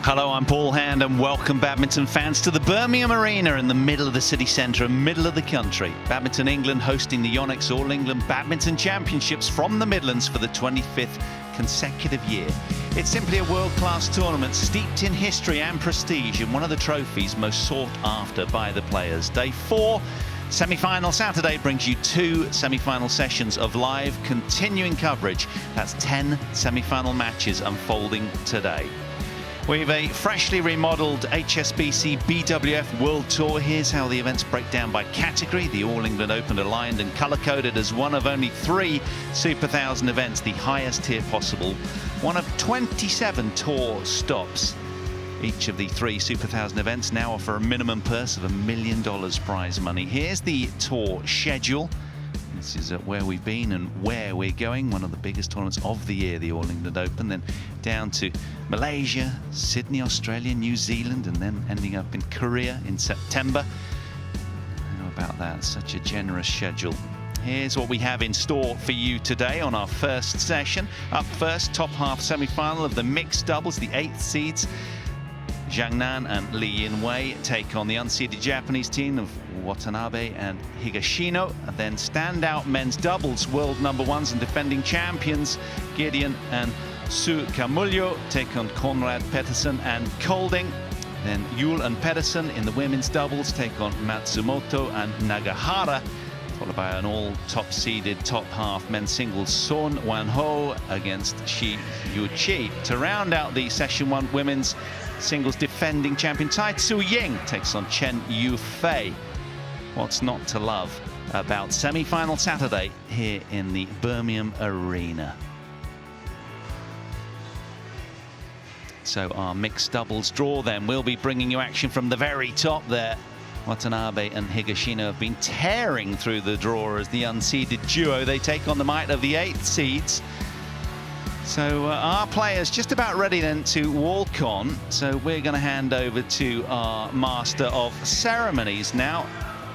Hello, I'm Paul Hand and welcome badminton fans to the Birmingham Arena in the middle of the city centre and middle of the country. Badminton England hosting the Yonex All England Badminton Championships from the Midlands for the 25th consecutive year. It's simply a world-class tournament steeped in history and prestige and one of the trophies most sought after by the players. Day 4, semi-final Saturday, brings you 2 semi-final sessions of live continuing coverage. That's 10 semi-final matches unfolding today. We've a freshly remodelled HSBC BWF World Tour. Here's how the events break down by category. The All England Open aligned and colour-coded as one of only 3 Super 1000 events, the highest tier possible. One of 27 tour stops. Each of the 3 Super 1000 events now offer a minimum purse of $1 million prize money. Here's the tour schedule. This is where we've been and where we're going. One of the biggest tournaments of the year, the All England Open. Then down to Malaysia, Sydney, Australia, New Zealand, and then ending up in Korea in September. How about that? Such a generous schedule. Here's what we have in store for you today on our first session. Up first, top half semi-final of the mixed doubles, the 8th seeds. Zhang and Lee Yin-wei take on the unseeded Japanese team of Watanabe and Higashino. And then standout men's doubles, world #1s and defending champions Gideon and Su Camullo take on Conrad Pettersson and Kolding. Then Yule and Pedersen in the women's doubles take on Matsumoto and Nagahara, followed by an all top-seeded top half men's singles Son Wan-ho against Shi Yu-chi. To round out the session 1 women's singles defending champion Tai Tzu-ying takes on Chen Yu-fei. What's not to love about semi-final Saturday here in the Birmingham Arena? So our mixed doubles draw then. We'll be bringing you action from the very top there. Watanabe and Higashino have been tearing through the draw as the unseeded duo. They take on the might of the 8th seeds. So our players just about ready then to walk on. So we're going to hand over to our master of ceremonies now,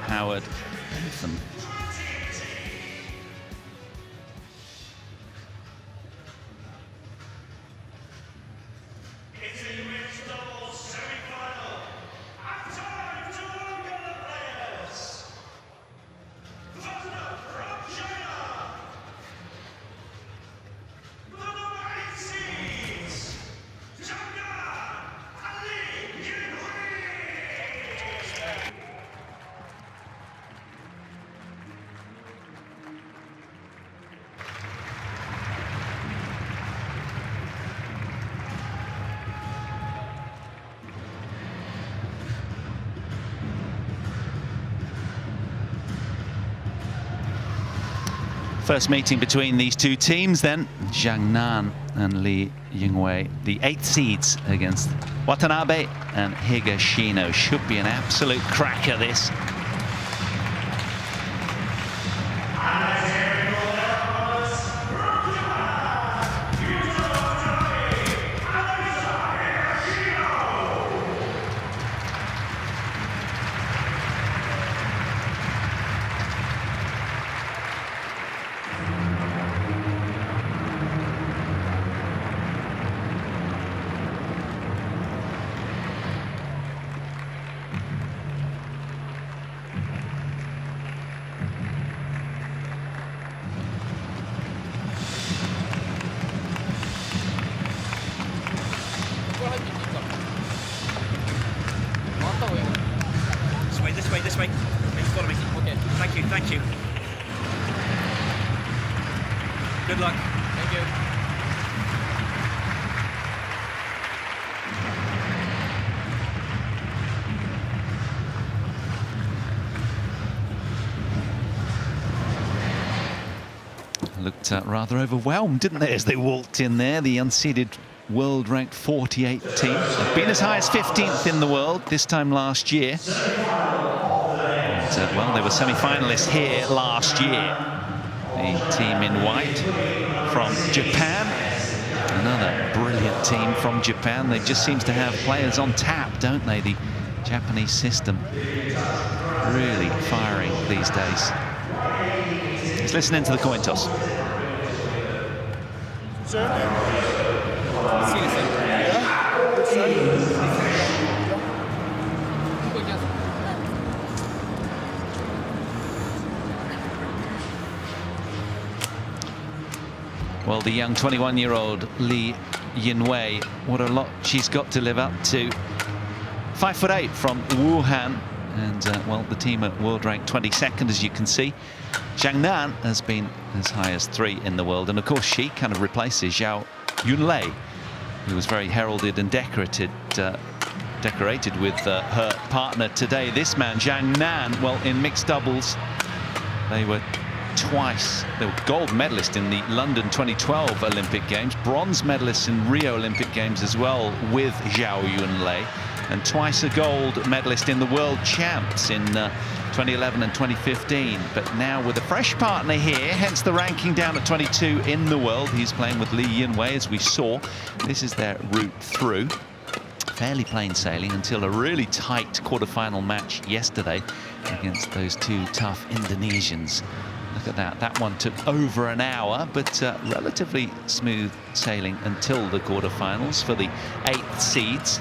Howard Bentham. First meeting between these 2 teams then, Zhang and Lee Yin-wei, the 8th seeds against Watanabe and Higashino. Should be an absolute cracker, this. This way. Please follow me. Okay. Thank you. Good luck. Thank you. Looked rather overwhelmed, didn't they, as they walked in there, the unseeded world-ranked 48 team. They've been as high as 15th in the world this time last year. Well, they were semi-finalists here last year. The team in white from Japan. Another brilliant team from Japan. They just seems to have players on tap, don't they? The Japanese system really firing these days. Let's listen into the coin toss. Yeah. Well, the young 21-year-old Li Yinwei, what a lot she's got to live up to. 5'8" from Wuhan, and well, the team at world rank 22nd, as you can see. Zhang Nan has been as high as 3 in the world, and of course she kind of replaces Zhao Yunlei, who was very heralded and decorated with her partner today. This man, Zhang Nan, well, in mixed doubles, they were gold medalist in the London 2012 Olympic Games, bronze medalist in Rio Olympic Games as well with Zhao Yunlei, and twice a gold medalist in the World Champs in 2011 and 2015. But now with a fresh partner here, hence the ranking down at 22 in the world. He's playing with Li Yinwei, as we saw. This is their route through. Fairly plain sailing until a really tight quarterfinal match yesterday against those two tough Indonesians. Look at that. That one took over an hour, but relatively smooth sailing until the quarterfinals for the 8th seeds.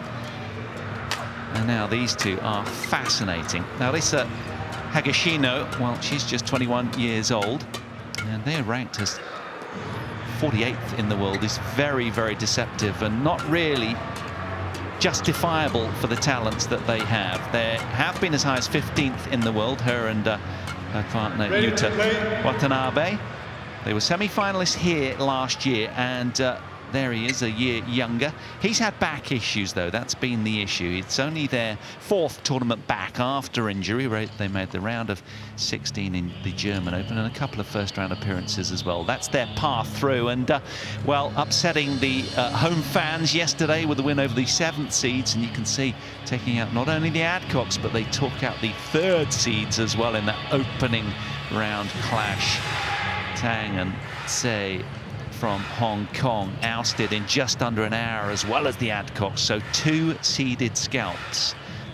And now these two are fascinating. Now this Higashino, well, she's just 21 years old, and they're ranked as 48th in the world. Is very, very deceptive and not really justifiable for the talents that they have. They have been as high as 15th in the world, her and her partner Yuta Watanabe. They were semi-finalists here last year, and there he is, a year younger. He's had back issues, though. That's been the issue. It's only their 4th tournament back after injury. They made the round of 16 in the German Open and a couple of first-round appearances as well. That's their path through, and well, upsetting the home fans yesterday with the win over the 7th seeds, and you can see taking out not only the Adcocks, but they took out the 3rd seeds as well in that opening round clash. Tang and Tsai from Hong Kong ousted in just under an hour, as well as the Adcocks. So 2 seeded scalps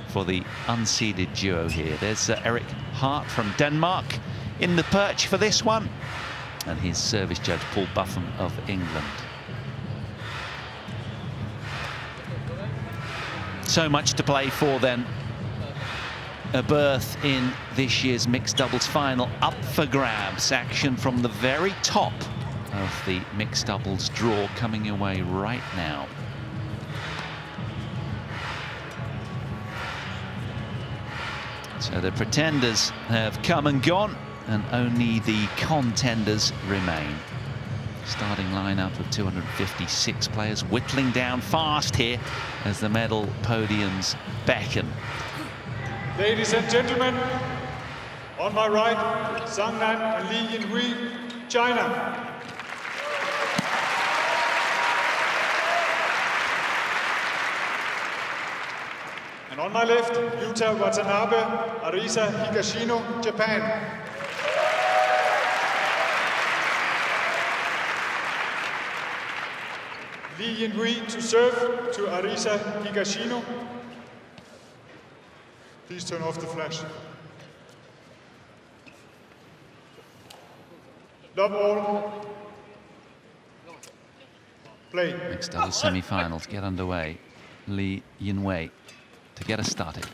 for the unseeded duo here. There's Eric Hart from Denmark in the perch for this one, and his service judge Paul Buffum of England. So much to play for then. A berth in this year's mixed doubles final up for grabs. Action from the very top of the mixed doubles draw coming your way right now. So the pretenders have come and gone, and only the contenders remain. Starting lineup of 256 players, whittling down fast here as the medal podiums beckon. Ladies and gentlemen, on my right, Zhang Nan and Li Yinwei, China. And on my left, Yuta Watanabe, Arisa Higashino, Japan. Li Yinwei to serve to Arisa Higashino. Please turn off the flash. Love all. Play. Mixed doubles semi-finals get underway. Li Yinwei to get us started.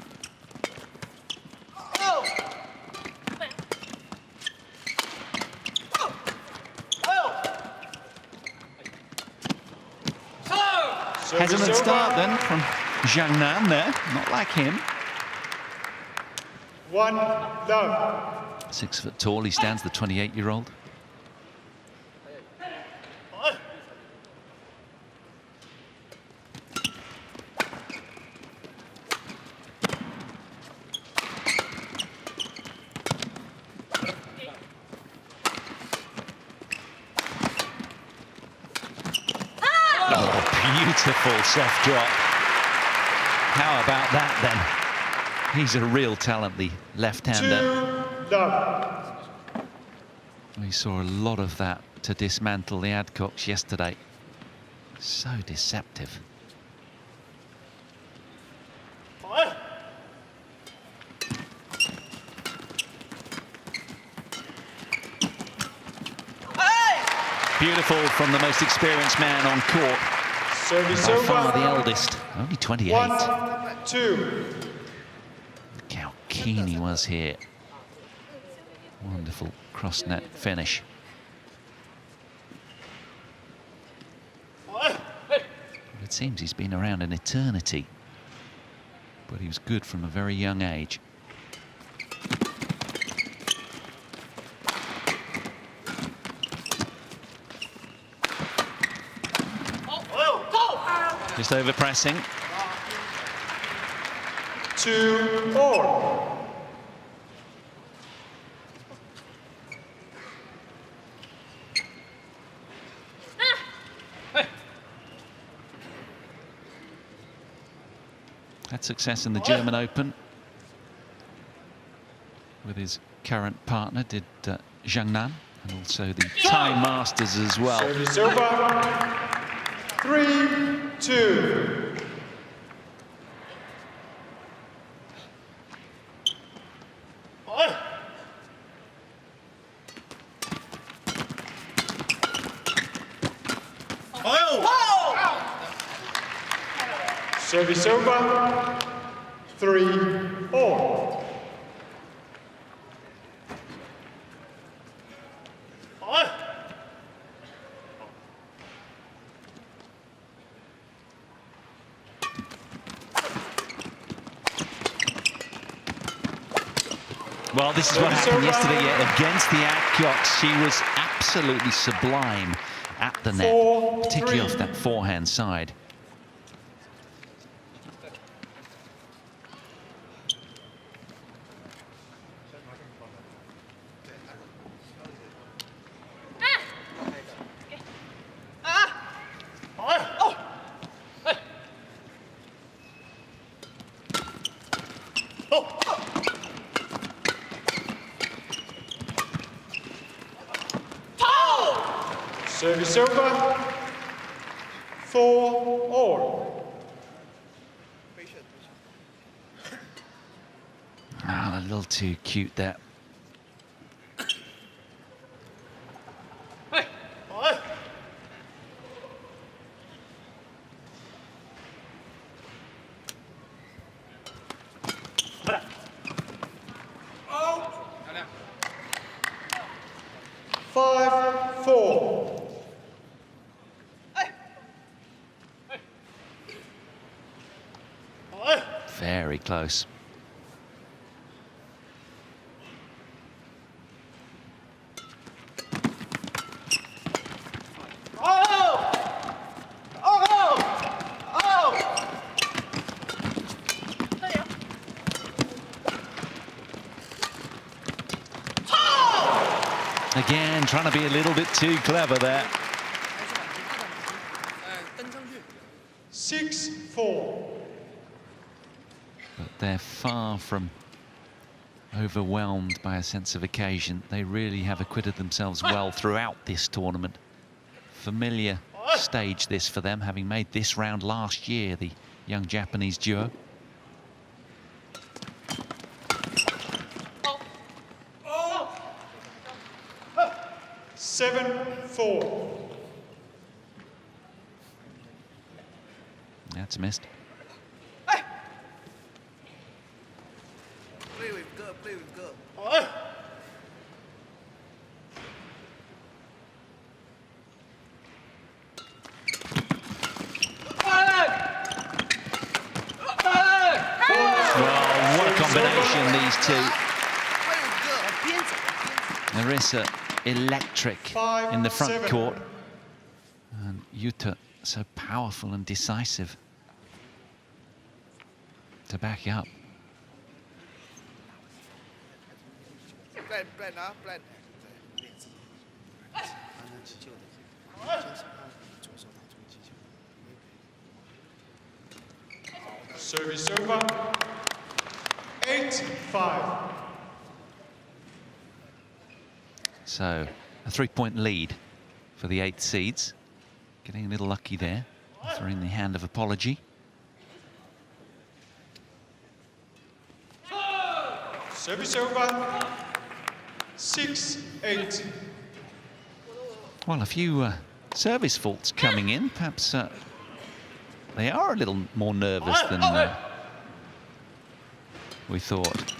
Hesitant start then from Zhang Nan there, not like him. 1 love. 6 foot tall, he stands, the 28-year-old. Beautiful soft drop. How about that then? He's a real talent, the left-hander. 2 love. We saw a lot of that to dismantle the Adcocks yesterday. So deceptive. Beautiful from the most experienced man on court. Service By over. far the eldest, only 28. 1-2. Look how keen he was here. Wonderful cross-net finish. seems he's been around an eternity, but he was good from a very young age. Just over pressing. 2-all. Had success in the German Open with his current partner, did Zhang, and also the Thai Masters as well. Service over. 3-2. Service over. 3-all. Well, this is what happened yesterday against the Adcocks. She was absolutely sublime at the net, particularly off that forehand side. Service over. 4-all. Ah, a little too cute there. Very close. Again, trying to be a little bit too clever there. 6-4. But they're far from overwhelmed by a sense of occasion. They really have acquitted themselves well throughout this tournament. Familiar stage this for them, having made this round last year, the young Japanese duo. Oh. 7-4. That's missed. Play with girl, play with girl. Well, what a combination, these two. Marissa electric in the front 5-7. court. And Yuta so powerful and decisive to back up. Plan. Service over. 8-5. So a 3-point lead for the 8th seeds. Getting a little lucky there, offering the hand of apology. Service over. 6-8. Well, a few service faults coming in. Perhaps they are a little more nervous than we thought.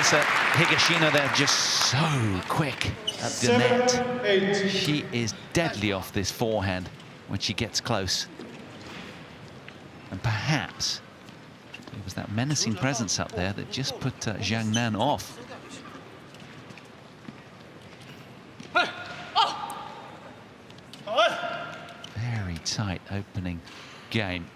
Larissa Higashino there, just so quick at the net. 7-8. She is deadly off this forehand when she gets close. And perhaps it was that menacing presence up there that just put Zhang Nan off. Very tight opening game.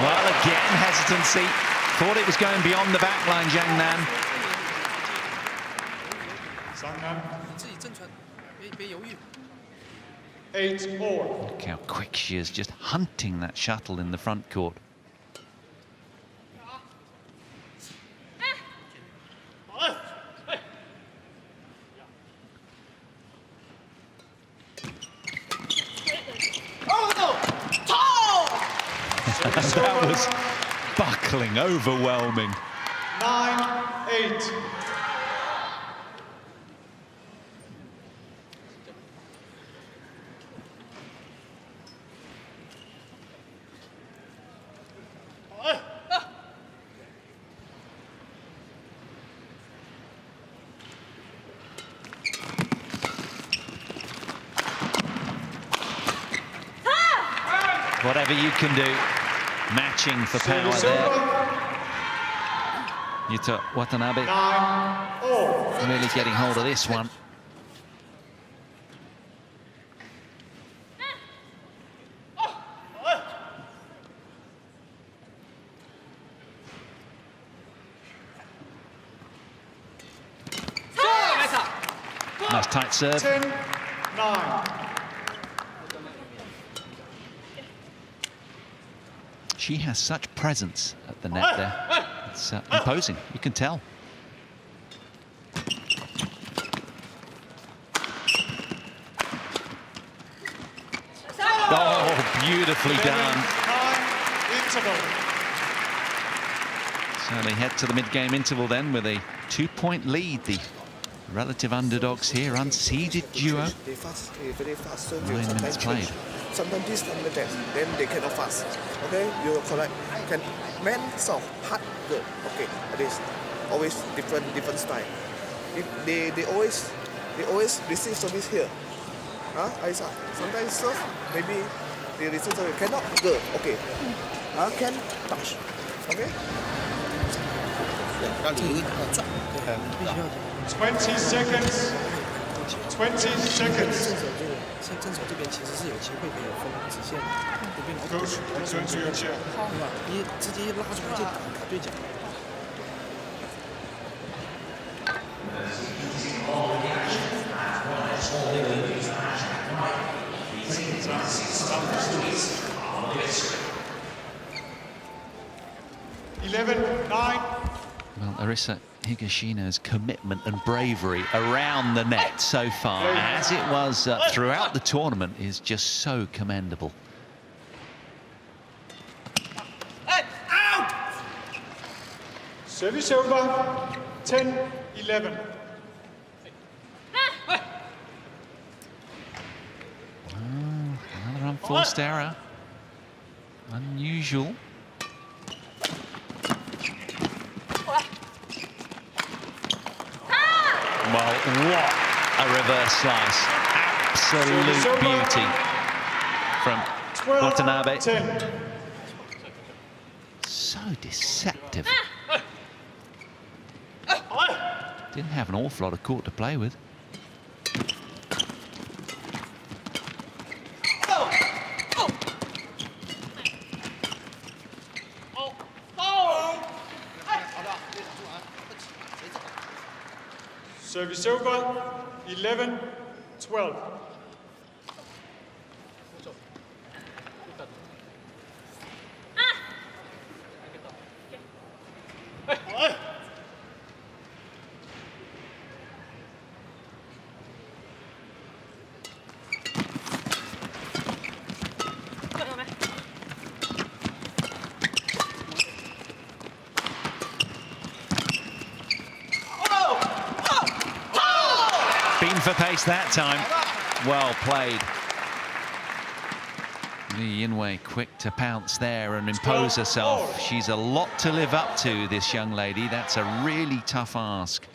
Well, again, hesitancy. Thought it was going beyond the back line, Zhang Nan. Zhang Nan. 8-4. Look how quick she is, just hunting that shuttle in the front court. That was buckling, overwhelming. 9-8. Whatever you can do, matching for power there. Yuta Watanabe 9-all. really getting hold of this one. Nice tight serve. 10-9. She has such presence at the net there. It's imposing, you can tell. Oh, beautifully done. So they head to the mid-game interval then with a 2-point lead. The relative underdogs here, unseeded duo. 9 minutes played. Sometimes this, sometimes that, then they cannot fast. Okay, you correct. Can man soft, hard, good. Okay, it is always different style. If they always receive service here. Sometimes soft, maybe they receive service cannot good. Okay, can touch. Okay. 20 seconds. 20 seconds. 正手这边其实是有机会可以有封直线的，这边 Coach, return to your chair. 对吧？你直接拉出来就打对角。Well, Larissa Higashino's commitment and bravery around the net so far, as it was throughout the tournament, is just so commendable. Service over. 10-11. Another unforced error. Unusual. Well, what a reverse slice. Absolute beauty from Watanabe. 10. So deceptive. Didn't have an awful lot of court to play with. Service over. 11-12. Beaten for pace that time. Well played. Li Yinwei quick to pounce there and impose herself. She's a lot to live up to, this young lady. That's a really tough ask.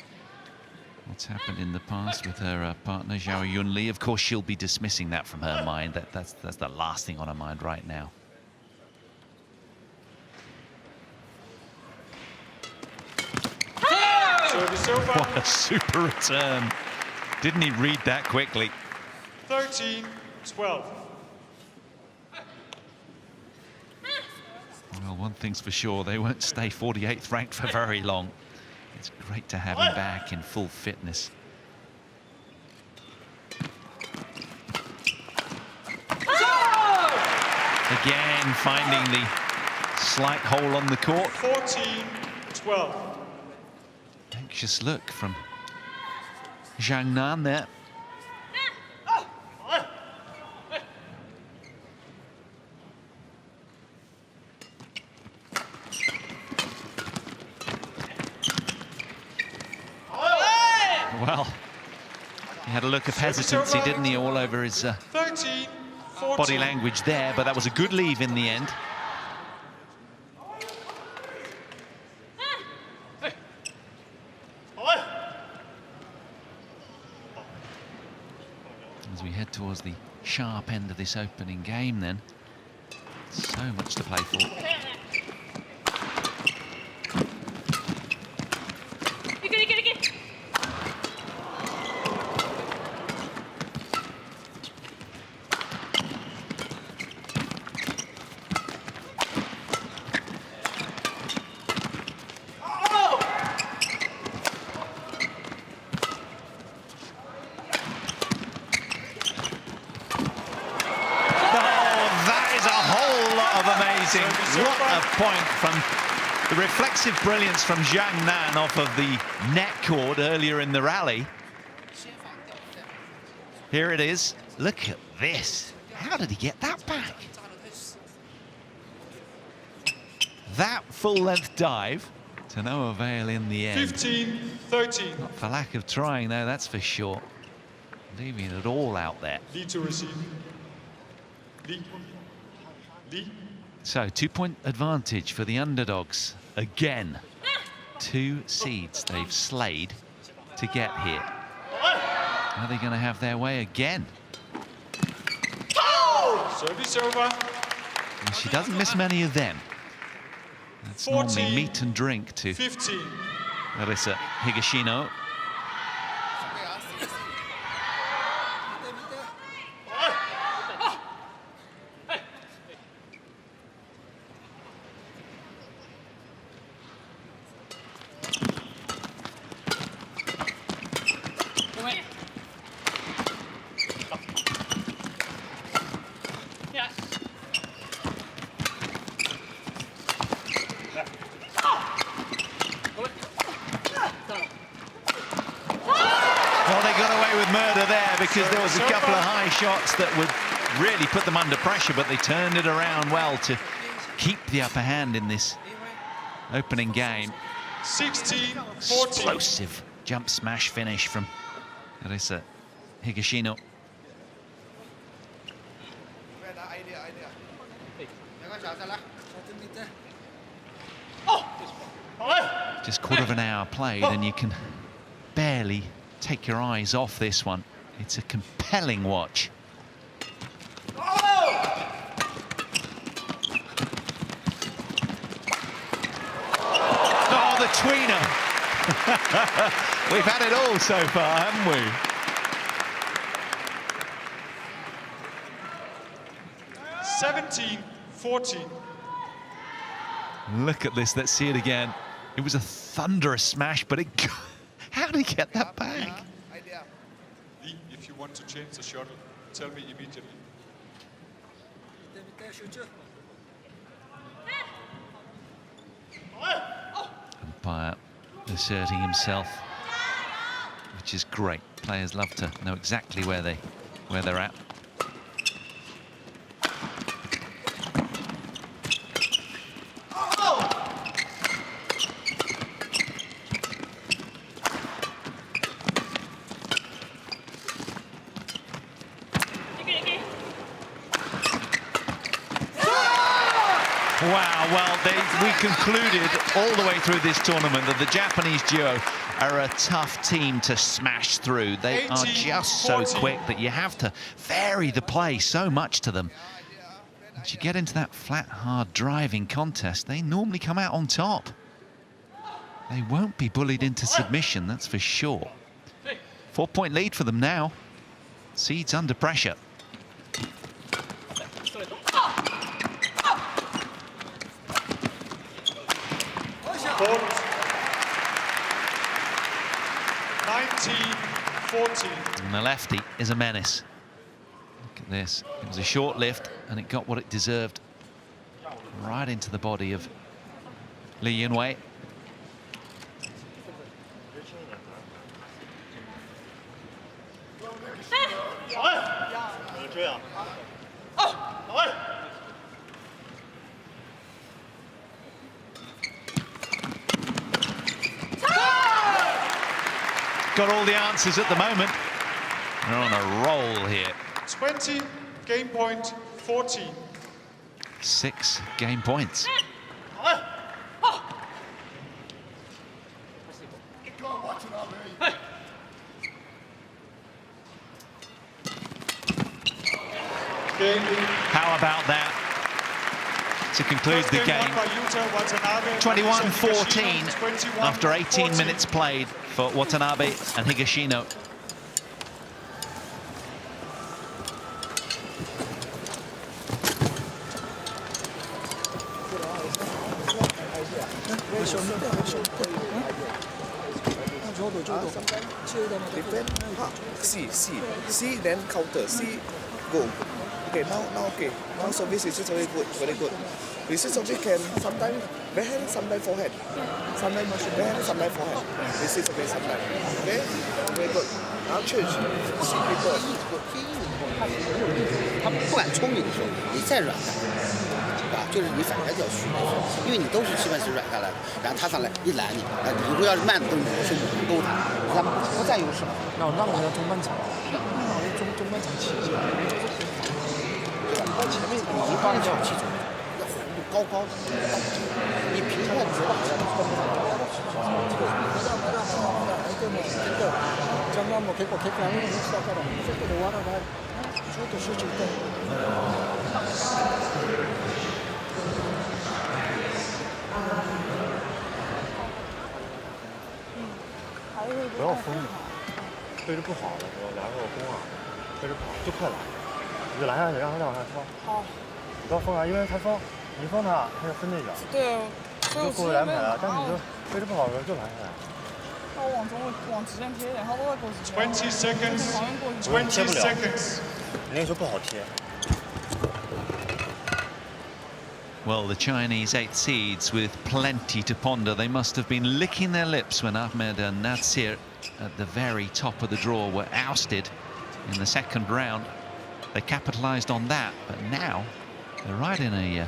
What's happened in the past with her partner, Zhao Yunli? Of course, she'll be dismissing that from her mind. That's the last thing on her mind right now. What a super return. Didn't he read that quickly? 13-12. Well, one thing's for sure, they won't stay 48th ranked for very long. It's great to have him back in full fitness. Again, finding the slight hole on the court. 14-12. Anxious look from Zhang Nan there. Well, he had a look of hesitancy, didn't he, all over his 13-14. body language there, but that was a good leave in the end. As we head towards the sharp end of this opening game then, so much to play for. What a point from the reflexive brilliance from Zhang Nan off of the net cord earlier in the rally. Here it is. Look at this. How did he get that back? That full-length dive to no avail in the end. 15-13. Not for lack of trying, though, that's for sure. Leaving it all out there. Li to receive. Li. So, 2-point advantage for the underdogs. Again, 2 seeds they've slayed to get here. Are they going to have their way again? Service over. Well, she doesn't miss many of them. That's normally meat and drink to 15. Marisa Higashino. Because there was a couple of high shots that would really put them under pressure, but they turned it around well to keep the upper hand in this opening game. 16-14. Explosive jump smash finish from Marisa Higashino. Just quarter of an hour played and you can barely take your eyes off this one. It's a compelling watch. Oh, the tweener. We've had it all so far, haven't we? (17-14). Look at this. Let's see it again. It was a thunderous smash, but it... How did he get that back? If you want to change the shuttle, tell me immediately. Umpire asserting himself, which is great. Players love to know exactly where they're at. Wow, well, we concluded all the way through this tournament that the Japanese duo are a tough team to smash through. They are just so quick that you have to vary the play so much to them. As you get into that flat, hard driving contest, they normally come out on top. They won't be bullied into submission, that's for sure. 4-point lead for them now. Seeds under pressure. Court 19-14. And the lefty is a menace. Look at this. It was a short lift, and it got what it deserved. Right into the body of Li Yunwei. Got all the answers at the moment. They're on a roll here. 20, game point 14. 6 game points. How about that to conclude the game? 21-14 after 18 minutes played for Watanabe and Higashino. See, then counter, see, go. Okay, now okay. Now service is very good, very good. This service can sometimes backhand, sometimes forehand. Sometimes backhand, sometimes forehand. This is okay, sometimes. Okay, very good. Now change. See people. 他不敢冲你的时候，你再软下来，啊，就是你反来就要虚，因为你都是基本是软下来的，然后他上来一拦你，啊，你如果要是慢的动作是我们勾他，他不占优势了。那我让人家中半场，中半场起劲，在前面你一般就要起准，要弧度高高的，你平看直的好像都跟不上。这个じゃあもう結構結構あの道だからそこで終わらない。ちょっと集中して。不要疯了，对着不好的时候，两个攻啊，对着不好就快来，你就拦下去，让他再往下冲。好。不要疯啊，因为他疯，你疯他，他就分这脚。对，你就过来拦不了，但是你就对着不好的时候就拦下来。 20 seconds. 20 seconds. 你那时候不好贴。 Well, the Chinese 8 seeds with plenty to ponder. They must have been licking their lips when Ahmed and Natsir at the very top of the draw were ousted in the second round. They capitalized on that, but now they're right in a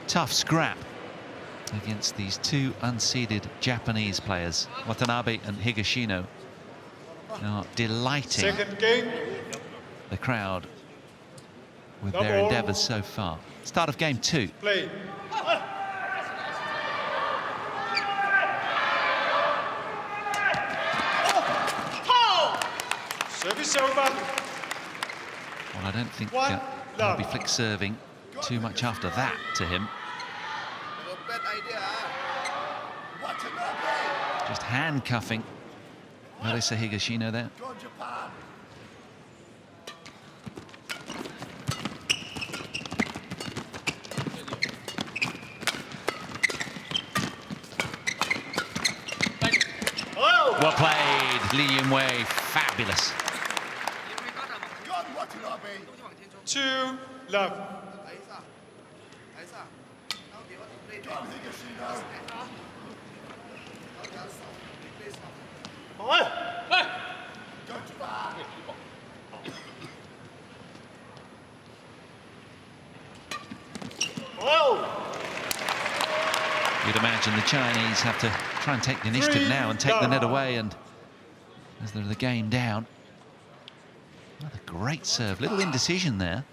tough scrap against these two unseeded Japanese players. Watanabe and Higashino are delighting the crowd with their endeavours so far. Start of game 2. Play. Service over. Well, I don't think he'll be flick serving too much after that to him. Just handcuffing Marisa Higashino there. Well played, Li Yunwei, fabulous. 2 love. You'd imagine the Chinese have to try and take the initiative now and take the net away, and as they're the game down. Another great serve, little indecision there.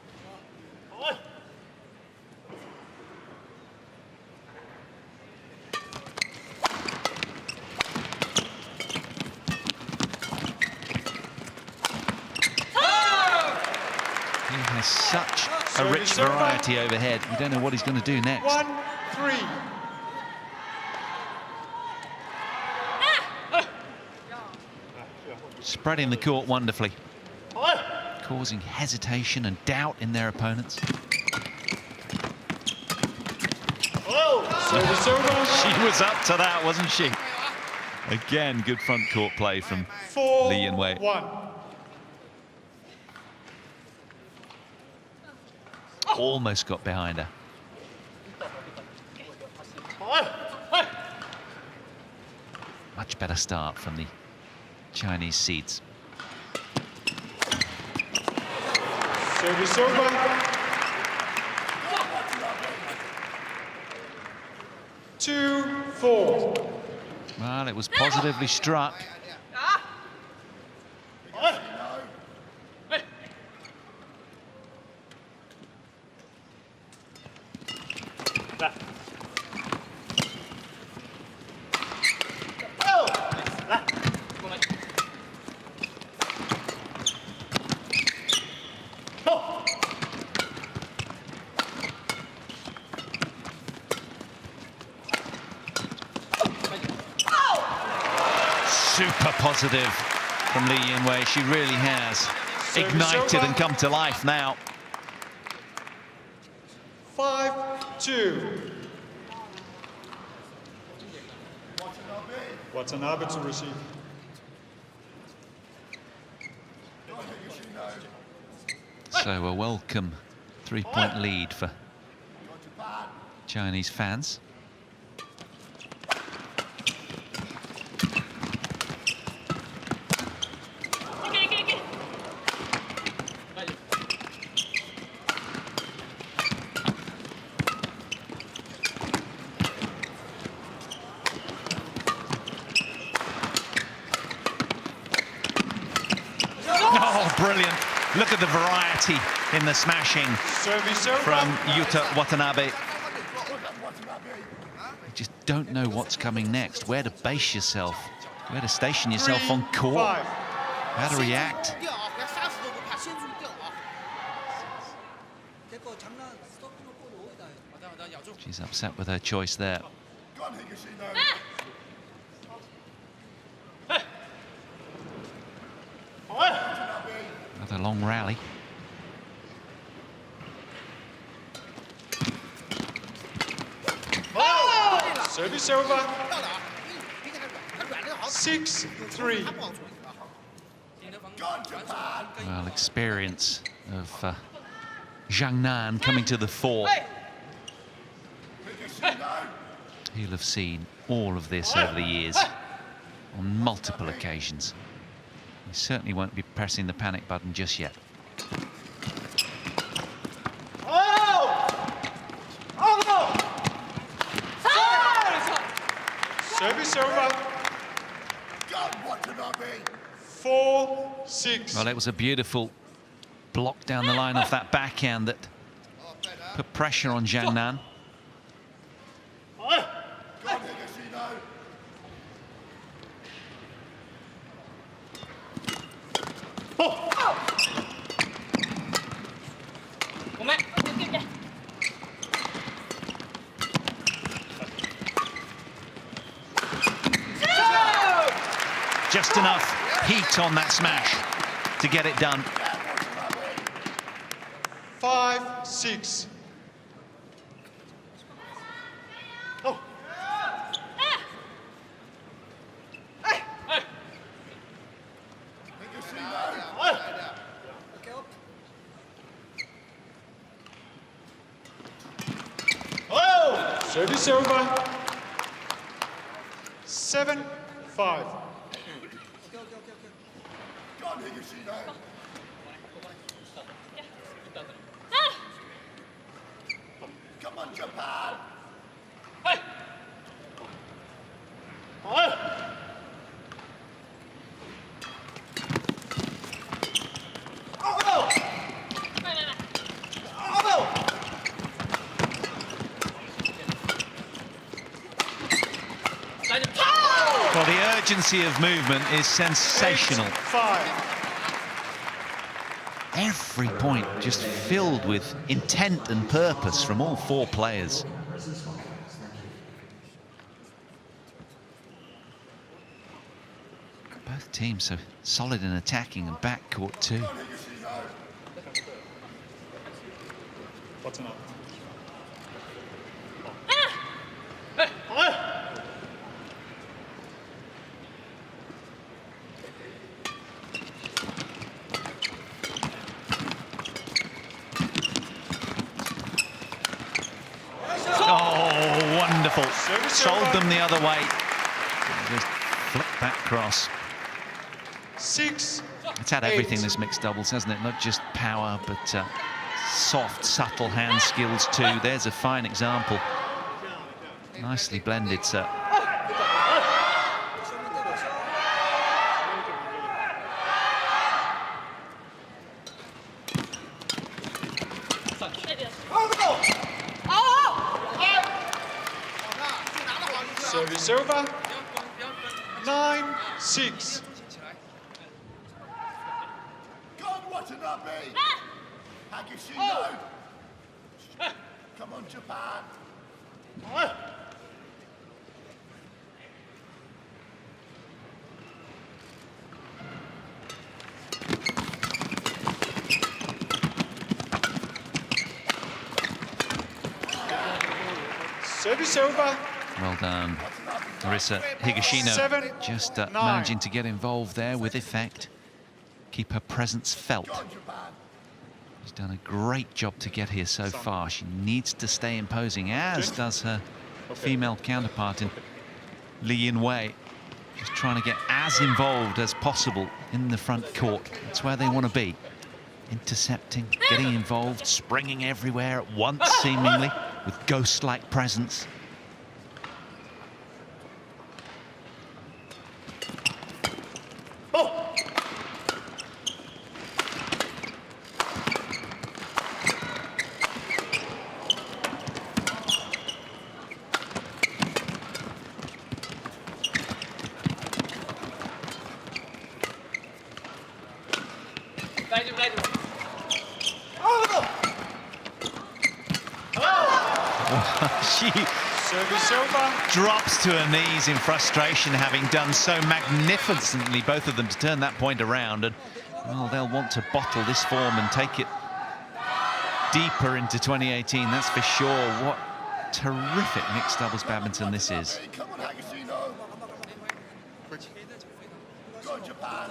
a rich variety overhead. We don't know what he's going to do next. 1-3. Spreading the court wonderfully, causing hesitation and doubt in their opponents. She was up to that, wasn't she? Again, good front court play from Li Yinwei. 4-1. Almost got behind her. Much better start from the Chinese seeds. Service over. Two, 4. Well, it was positively struck. Super positive from Li Yinwei. She really has ignited and come to life now. 5-2. Watanabe to receive. So a welcome 3-point lead for Chinese fans. Oh, brilliant. Look at the variety in the smashing from Yuta Watanabe. You just don't know what's coming next, where to base yourself, where to station yourself on court, how to react. She's upset with her choice there. Another long rally. Service over. 6-3. Well, experience of Zhang coming to the fore. He'll have seen all of this over the years on multiple occasions. He certainly won't be pressing the panic button just yet. Service over. 4-6. Well, it was a beautiful block down the line off that backhand that put pressure on Zhang. Just enough heat on that smash to get it done. 5-6. Service over. 7-5. Come on, Japan! Well, the urgency of movement is sensational. 8-5. Every point just filled with intent and purpose from all four players. Both teams so solid in attacking and backcourt too. Watanabe. Oh, wonderful. Sold them the other way. Just flick that cross. 6. It's had everything, this mixed doubles, hasn't it? Not just power, but soft, subtle hand skills too. There's a fine example. Nicely blended, sir. Service over. 9-6. Go on, Watanabe! Higashino! Come on, Japan! Service over. Well done, Marisa Higashino. 7, just 9. managing to get involved there with effect. Keep her presence felt. She's done a great job to get here so far. She needs to stay imposing, as does her female counterpart in Li Yinwei. Just trying to get as involved as possible in the front court. That's where they want to be. Intercepting, getting involved, springing everywhere at once, seemingly, with ghost-like presence. She drops to her knees in frustration, having done so magnificently, both of them, to turn that point around. And, well, they'll want to bottle this form and take it deeper into 2018, that's for sure. What terrific mixed doubles badminton this is. Come on, Higashino! Go on, Japan!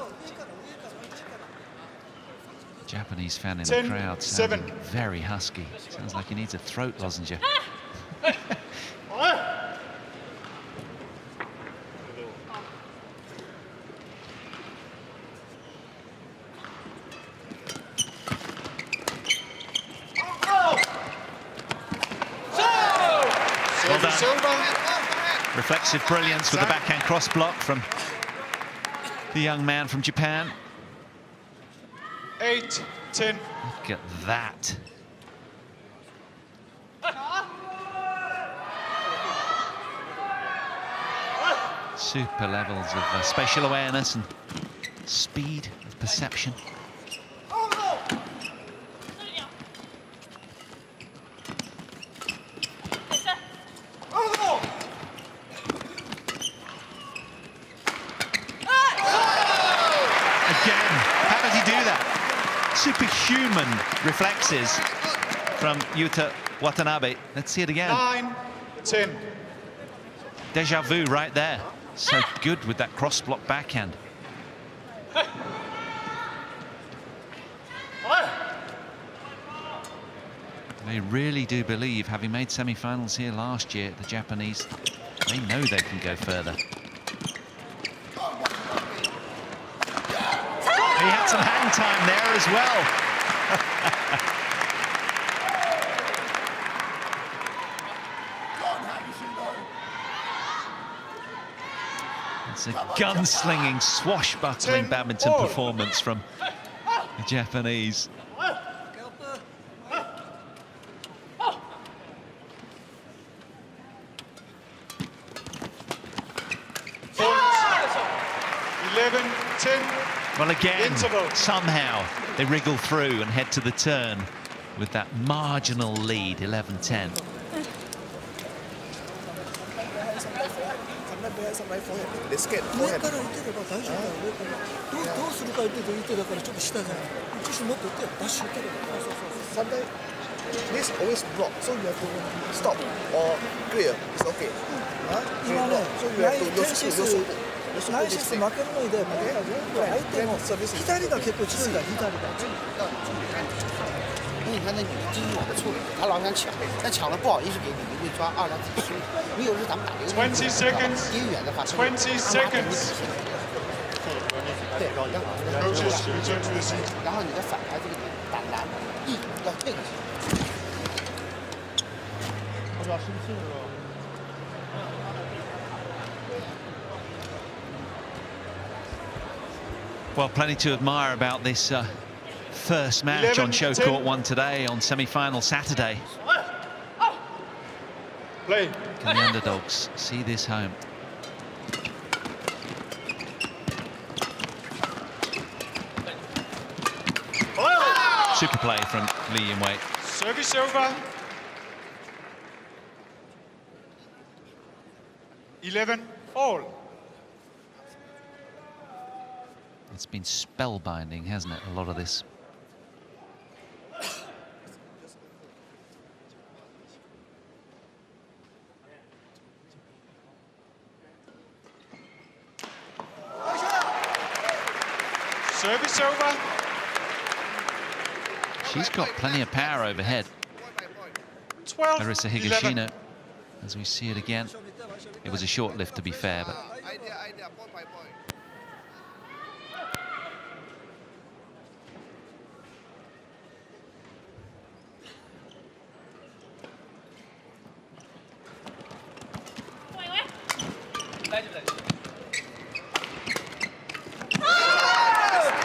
Japanese fan in 10, the crowd, 7. sounding very husky. Sounds like he needs a throat lozenge. Well done. Reflexive brilliance with the backhand cross block from the young man from Japan. 8-10. Look at that. Super levels of spatial awareness and speed of perception. Superhuman reflexes from Yuta Watanabe. Let's see it again. 9-10. Deja vu right there. So good with that cross-block backhand. They really do believe, having made semi-finals here last year, the Japanese, they know they can go further. He had some hang time there as well. It's a gunslinging, swashbuckling badminton performance from the Japanese. Well, again, somehow, they wriggle through and head to the turn with that marginal lead, 11-10. They skate 上 forehand. から打てれば大丈夫だよ、上からどうするか言ってて、言ってだからちょっと下じゃない、一瞬もっと打ってダッシュ打てれば、そうそうそう。 Sometimes this always block, so you have to stop or clear. It's okay. 今ね、 So you have to ナイス負けるので、相手の左が結構強いんだ、左が。因为你看那女的第一我的处理，她老想抢，但抢了不好意思给你，你会抓二两自己输。你有时咱们打这个20 seconds. 离远的话， 20 seconds. 对， Coaches, return to the seat. 然后你再反开这个打篮，要退过去。 Well, plenty to admire about this first match on show court 1 today, on semi-final Saturday. Play. Can the underdogs see this home? Super play from Lee Yin-wei. Service over. 11 all. It's been spellbinding, hasn't it, a lot of this? Service over. She's got plenty of power overhead. 12 Larissa 11. Higashino, as we see it again. It was a short lift, to be fair, but Idea, point by point.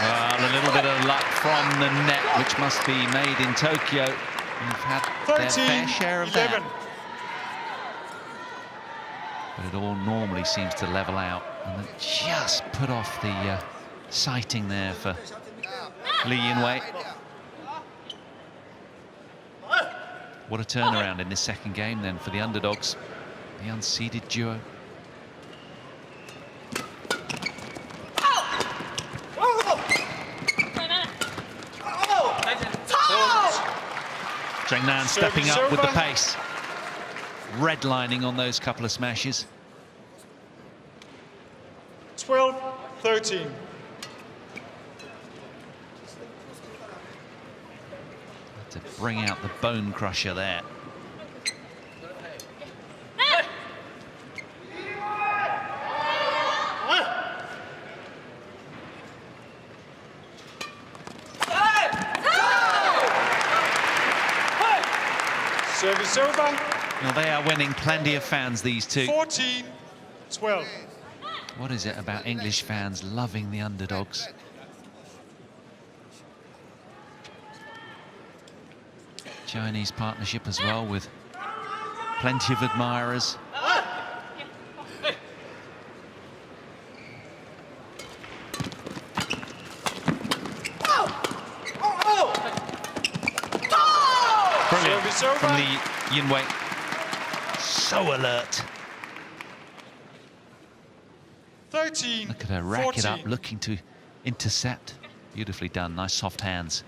well, a little bit of luck from the net, which must be made in Tokyo. You've had their 13 fair share of 11. that. But it all normally seems to level out, and it just put off the sighting there for Lee Yin-wei. What a turnaround in this second game then for the underdogs, the unseeded duo. Zhang stepping up with the pace. Redlining on those couple of smashes. 12-13. To bring out the bone crusher there. Service over. Well, they are winning plenty of fans, these two. 14-12. What is it about English fans loving the underdogs? Chinese partnership as well, with plenty of admirers. Brilliant from Lee Yin-wei. So alert. 13. Look at her rack it up, 14. looking to intercept. Beautifully done, nice soft hands.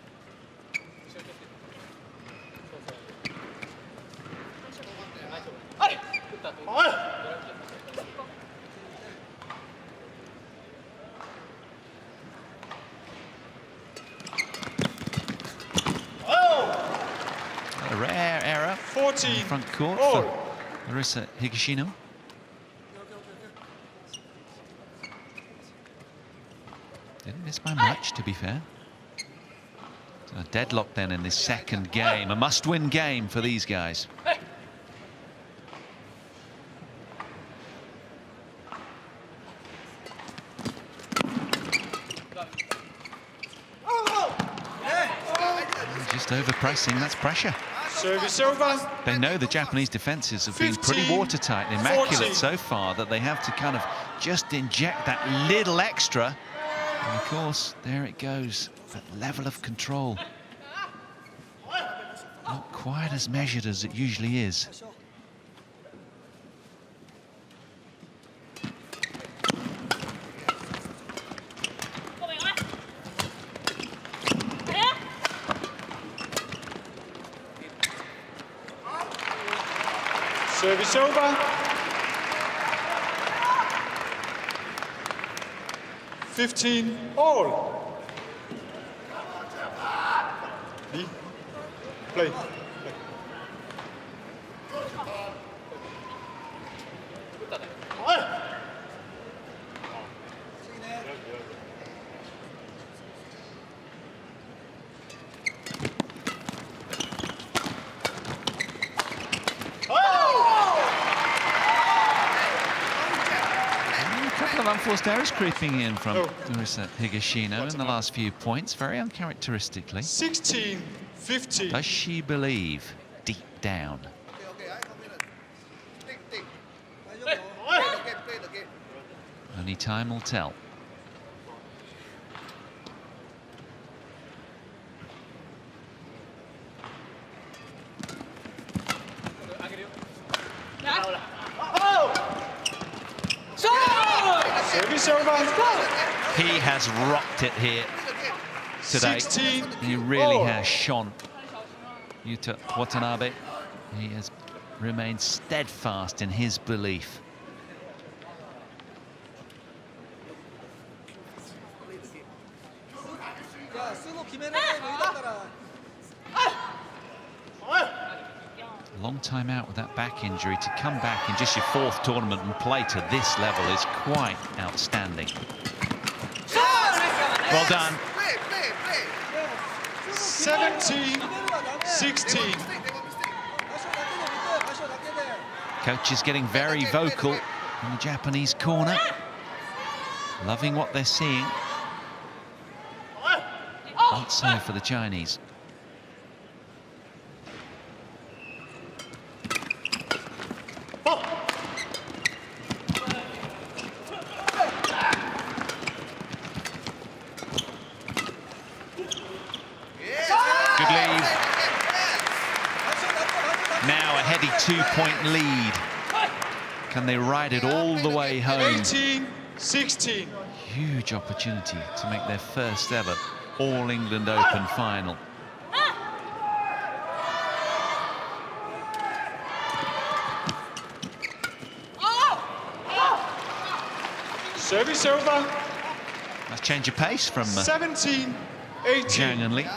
A rare error 14. in front court all. for Larissa Higashino. Didn't miss by much, to be fair. So a deadlock then in this second game, a must-win game for these guys. Just over-pressing, that's pressure. Service over. They know the Japanese defences have been pretty 15, watertight and immaculate 14. so far that they have to kind of just inject that little extra. And of course, there it goes. That level of control. Not quite as measured as it usually is. Service over. 15 all. Lee, play. Unforced errors creeping in from Higashino in the last few points, very uncharacteristically. 16-15. Does she believe deep down? Only time will tell. He has rocked it here today. He really has shone. Yuta Watanabe, he has remained steadfast in his belief. Long time out with that back injury. To come back in just your 4th tournament and play to this level is quite outstanding. Well done. 17-16. Coach is getting very vocal in the Japanese corner. Loving what they're seeing. Not so for the Chinese. Now a heady 2-point lead. Can they ride it all the way home? 18-16. Huge opportunity to make their first ever All England Open final. Service over. Nice change of pace from 17-18. Zhang and Lee.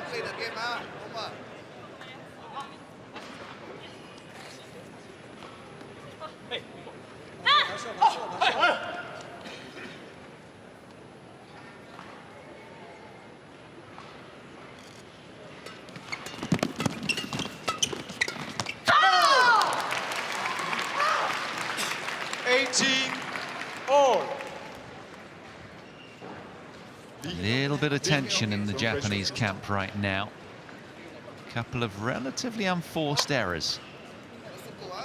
A little bit of tension in the Japanese camp right now. A couple of relatively unforced errors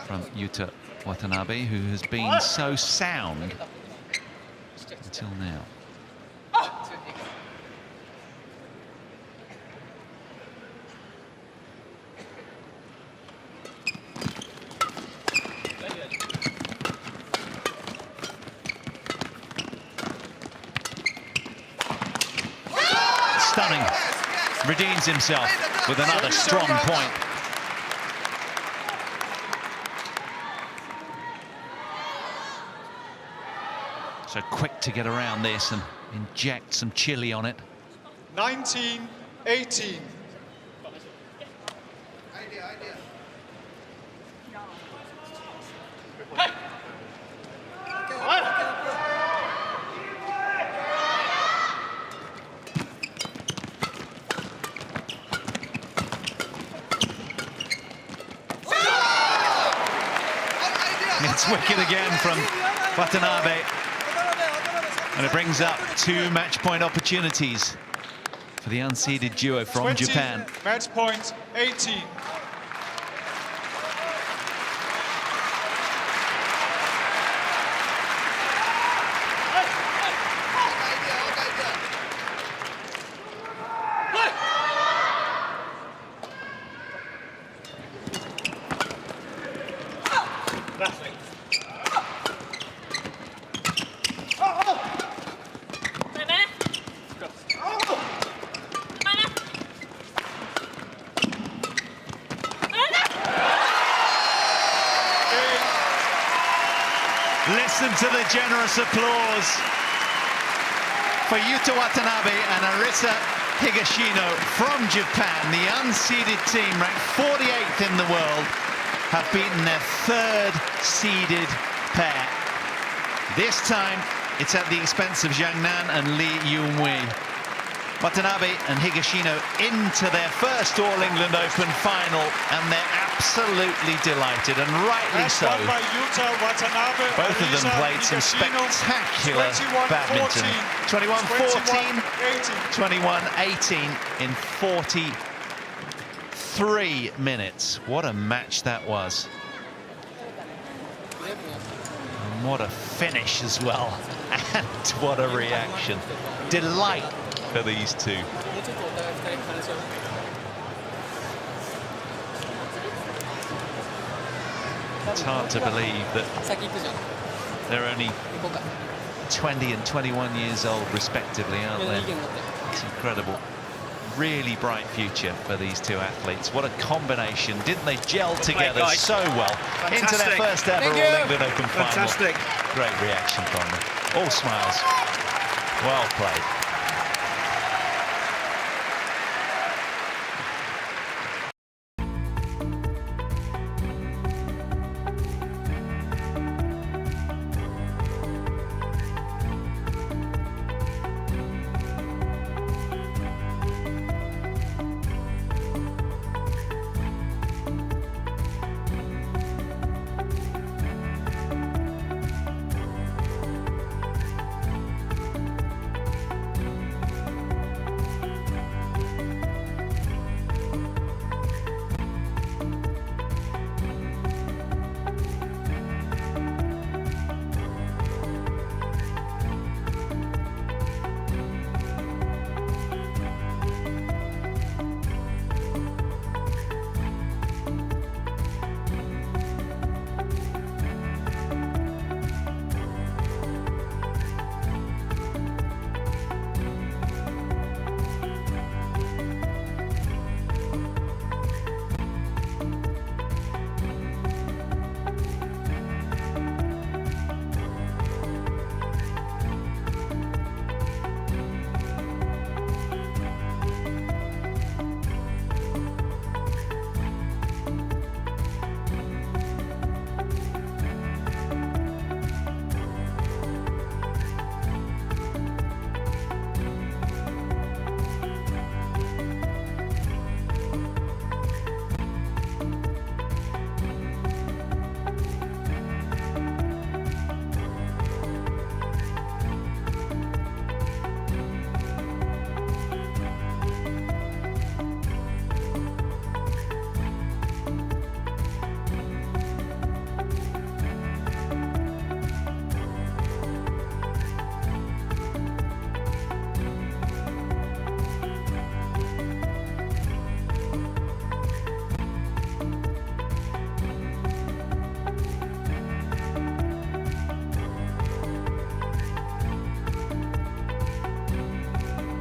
from Yuta Watanabe, who has been so sound until now. Stunning. Redeems himself with another strong point. So quick to get around this and inject some chili on it. 19-18. It's wicked again from Watanabe. And it brings up 2 match point opportunities for the unseeded duo from 20, Japan. Match point 18. Listen to the generous applause for Yuta Watanabe and Arisa Higashino from Japan. The unseeded team, ranked 48th in the world, have beaten their third seeded pair. This time, it's at the expense of Zhang and Lee Yunhui. Watanabe and Higashino into their first All-England Open final, and they're absolutely delighted, and rightly so. Won by Yuta Watanabe. Both of them played some spectacular badminton. 21-14, 21-18 in 43 minutes. What a match that was. And what a finish as well. And what a reaction. Delight for these two. It's hard to believe that they're only 20 and 21 years old respectively, aren't they? It's incredible. Really bright future for these two athletes. What a combination. Didn't they gel together so well? Fantastic. Into their first ever All-England Open final. Fantastic. Great reaction from them. All smiles. Well played.